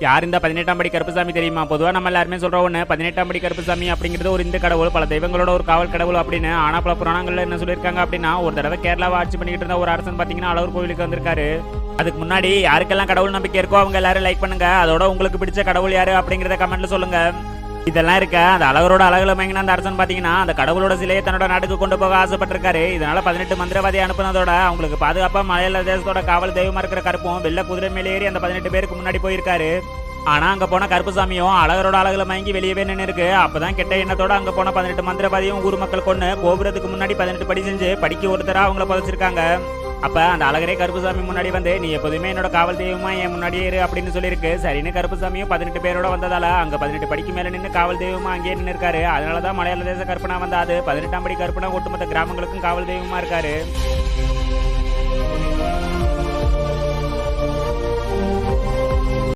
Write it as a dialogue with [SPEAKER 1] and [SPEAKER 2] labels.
[SPEAKER 1] யார் இந்த 18ஆம் படி கருப்புசாமி தெரியுமா? பொதுவாக நம்ம எல்லாருமே சொல்ற ஒன்று 18ஆம் படி கருப்புசாமி அப்படிங்கிறது ஒரு இந்து கடவுள், பல தெய்வங்களோட ஒரு காவல் கடவுள் அப்படின்னு. ஆனால் பல புராணங்கள்ல என்ன சொல்லியிருக்காங்க அப்படின்னா, ஒரு தடவை கேரளாவை ஆட்சி பண்ணிக்கிட்டு இருந்த ஒரு அரசன் பார்த்தீங்கன்னா அழகர் கோவிலுக்கு வந்திருக்காரு. அதுக்கு முன்னாடி யாருக்கெல்லாம் கடவுள் நம்பிக்கை இருக்கோ அவங்க எல்லாரும் லைக் பண்ணுங்க. அதோட உங்களுக்கு பிடிச்ச கடவுள் யாரு அப்படிங்கிறத கமெண்ட்ல சொல்லுங்க. இதெல்லாம் இருக்க அந்த அழகரோட அழகுல மயங்கின அந்த அரசன் பாத்தீங்கன்னா அந்த கடவுளோட சிலையை தன்னோட நாட்டுக்கு கொண்டு போக ஆசைப்பட்டிருக்காரு. இதனால 18 மந்திரவாதி அனுப்புனதோட அவங்களுக்கு பாதுகாப்பா மலையாள தேசத்தோட காவல் தெய்வமா இருக்கிற கருப்பும் வெள்ள குதிரை மேலே ஏறி அந்த 18 பேருக்கு முன்னாடி போயிருக்காரு. ஆனா அங்க போன கருப்புசாமியும் அழகரோட அழகுல மயங்கி வெளியவே நின்று இருக்கு. அப்பதான் கெட்ட எண்ணத்தோட அங்க போன 18 மந்திரவாதியும் ஊர் மக்கள் கொண்டு கோபுரத்துக்கு முன்னாடி 18 படி செஞ்சு படிக்க ஒருத்தரா அவங்கள புதைச்சிருக்காங்க. அப்ப அந்த அழகரே கருப்புசாமி முன்னாடி வந்து நீ எப்போதுமே என்னோட காவல் தெய்வமா என் முன்னாடியே இரு அப்படின்னு சொல்லியிருக்கு. சரின்னு கருப்புசாமியும் 18 பேரோட வந்ததால அங்க 18 படிக்கு மேல நின்று காவல் தெய்வமா அங்கேயே நின்று இருக்காரு. அதனாலதான் மலையாள தேச கற்பனா வந்தாது 18ஆம் படி கற்பனா ஒட்டுமொத்த கிராமங்களுக்கும் காவல் தெய்வமா இருக்காரு.